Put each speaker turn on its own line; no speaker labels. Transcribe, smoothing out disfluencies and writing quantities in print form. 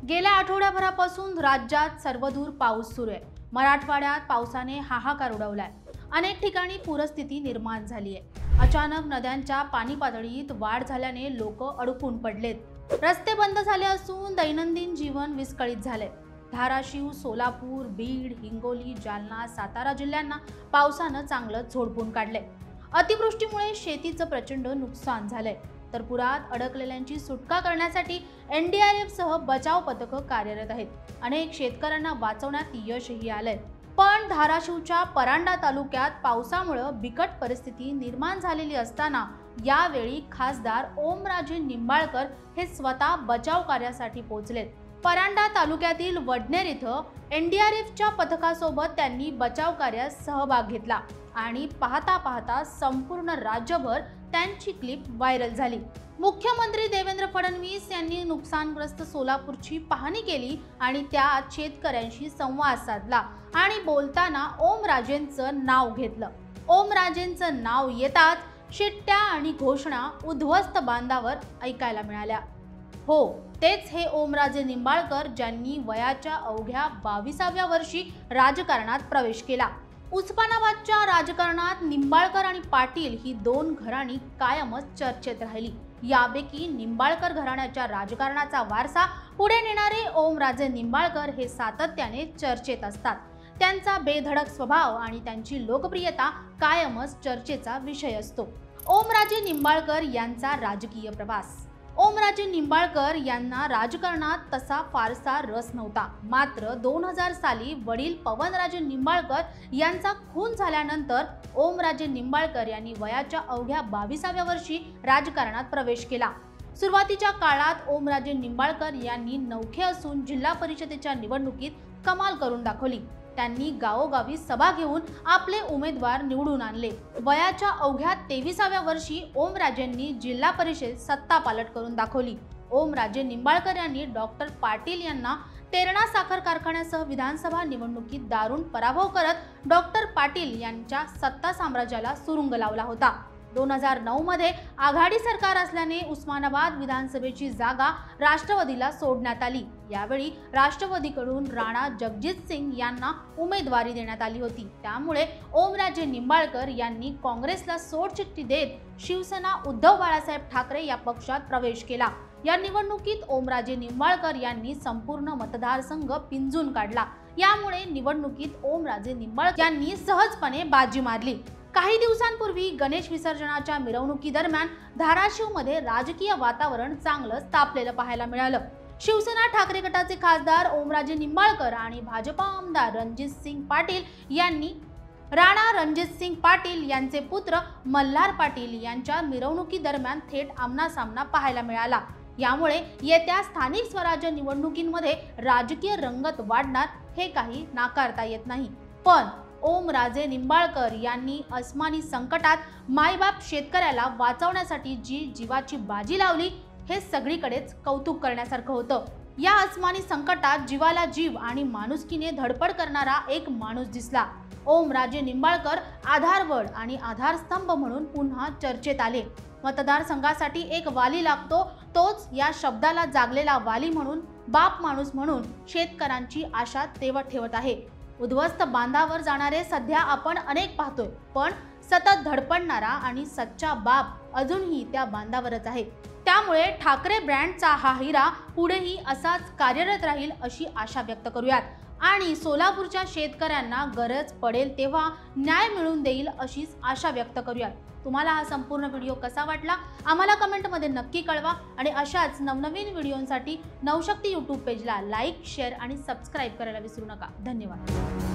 गेल्या आठवड्याभरापासून राज्यात सर्वदूर पाऊस सुरू आहे। मराठवाड्यात पावसाने हाहाकार उडवलाय। अनेक ठिकाणी पूरस्थिती निर्माण झाली आहे। अचानक नद्यांच्या पाणी पातळीत वाढ झाल्याने लोक अडकून पडलेत। रस्ते बंद झाले असून दैनंदिन जीवन विस्कळीत झाले। धाराशिव, सोलापूर, बीड, हिंगोली, जालना, सातारा जिल्ह्यांना पावसानं चांगलंच झोडपून काढले। अतिवृष्टीमुळे शेतीचं प्रचंड नुकसान झालंय, तर पुरात अडकलेल्यांची सुटका करण्यासाठी NDRF सह बचाव पथकं कार्यरत आहेत। अनेक शेतकऱ्यांना वाचवण्यात यशही आलंय। पण धाराशिवच्या परांडा तालुक्यात पावसामुळे बिकट परिस्थिती निर्माण झालेली असताना यावेळी खासदार ओमराजे निंबाळकर हे स्वतः बचाव कार्यासाठी पोहोचलेत। परांडा तालुक्यातील वडनेर इथं NDRFच्या पथकासोबत त्यांनी बचाव कार्यात सहभाग घेतला आणि पाहता पाहता संपूर्ण राज्यभर त्यांची क्लिप व्हायरल झाली। मुख्यमंत्री देवेंद्र फडणवीस यांनी नुकसानग्रस्त सोलापूरची पाहणी केली आणि त्यात शेतकऱ्यांशी संवाद साधला आणि बोलताना ओमराजेंचं नाव घेतलं। ओमराजेंचं नाव येताच शिट्ट्या आणि घोषणा उद्ध्वस्त बांधावर ऐकायला मिळाल्या। हो, तेच हे ओमराजे निंबाळकर ज्यांनी वयाच्या अवघ्या 22व्या वर्षी राजकारणात प्रवेश केला। उस्मानाबादच्या राजकारणात निंबाळकर आणि पाटील ही दोन घराणी कायमच चर्चेत राहिली। यापैकी निंबाळकर घराण्याच्या राजकारणाचा वारसा पुढे नेणारे ओमराजे निंबाळकर हे सातत्याने चर्चेत असतात। त्यांचा बेधडक स्वभाव आणि त्यांची लोकप्रियता कायमच चर्चेचा विषय असतो। ओमराजे निंबाळकर यांचा राजकीय प्रवास। ओमराजे निंबाळकर यांना राजकारणात तसा फारसा रस नव्हता। मात्र 2000 साली वडील पवनराजे निंबाळकर यांचा खून झाल्यानंतर ओमराजे निंबाळकर यांनी वयाच्या अवघ्या 22व्या वर्षी राजकारणात प्रवेश केला। सुरुवातीच्या काळात ओमराजे निंबाळकर यांनी नवखे असून जिल्हा परिषदेच्या निवडणुकीत कमाल करून दाखवली। त्यांनी गावोगावी सभा घेऊन आपले उमेदवार निवडून आणले। वयाच्या अवघ्या 23व्या वर्षी ओमराजेंनी जिल्हा परिषद सत्ता पालट करून दाखवली। ओमराजे निंबाळकर यांनी डॉक्टर पाटील यांना तेरणा साखर कारखान्यासह विधानसभा निवडणुकीत दारुण पराभव करत डॉक्टर पाटील यांच्या सत्ता साम्राज्याला सुरुंग लावला होता। 2009 मध्ये आघाडी सरकार असल्याने उस्मानाबाद विधानसभेची जागा राष्ट्रवादीला सोडण्यात आली। यावेळी राष्ट्रवादीकडून राणा जगजित सिंग यांना उमेदवारी देण्यात आली होती। त्यामुळे ओमराजे निंबाळकर यांनी काँग्रेसला सोडचिठ्ठी देत शिवसेना उद्धव बाळासाहेब ठाकरे या पक्षात प्रवेश केला। या निवडणुकीत ओमराजे निंबाळकर यांनी संपूर्ण मतदारसंघ पिंजून काढला। यामुळे निवडणुकीत ओमराजे निंबाळकर यांनी सहजपणे बाजी मारली। काही दिवसांपूर्वी गणेश विसर्जनाच्या मिरवणुकीदरम्यान धाराशिवमध्ये राजकीय वातावरण चांगलंच तापलेलं पाहायला मिळालं। शिवसेना ठाकरे गटाचे खासदार ओमराजे निंबाळकर आणि भाजपा आमदार रणजितसिंग पाटील यांनी राणा रणजितसिंग पाटील यांचे पुत्र मल्हार पाटील यांच्या मिरवणुकीदरम्यान थेट आमनासामना पाहायला मिळाला। यामुळे येत्या स्थानिक स्वराज्य निवडणुकींमध्ये राजकीय रंगत वाढणार हे काही नाकारता येत नाही। पण ओमराजे निंबाळकर यांनी अस्मानी संकटात मायबाप शेतकऱ्याला वाचवण्यासाठी जी जीवाची बाजी लावली हे सगळीकडेच कौतुक करण्यासारखं होतं। या अस्मानी संकटात जीवाला जीव आणि माणुसकीने धडपड करणारा एक माणूस दिसला। ओमराजे निंबाळकर आधारवड आणि आधारस्तंभ म्हणून पुन्हा चर्चेत आले। मतदारसंघासाठी एक वाली लागतो, तोच या शब्दाला जागलेला वाली म्हणून, बाप माणूस म्हणून शेतकऱ्यांची आशा तेवत ठेवत आहे। उद्ध्वस्त बांधावर जाणारे सध्या आपण अनेक पाहतोय, पण सतत धडपडणारा आणि सच्चा बाप अजूनही त्या बांधावरच आहे। त्यामुळे ठाकरे ब्रँडचा हा हिरा पुढेही असाच कार्यरत राहील अशी आशा व्यक्त करूयात आणि सोलापूरच्या शेतकऱ्यांना गरज पडेल तेव्हा न्याय मिळवून देईल अशीच आशा व्यक्त करूयात। तुम्हाला हा संपूर्ण व्हिडिओ कसा वाटला आम्हाला कमेंटमध्ये नक्की कळवा आणि अशाच नवनवीन व्हिडिओंसाठी नवशक्ती YouTube पेजला लाईक, शेअर आणि सबस्क्राईब करायला विसरू नका। धन्यवाद।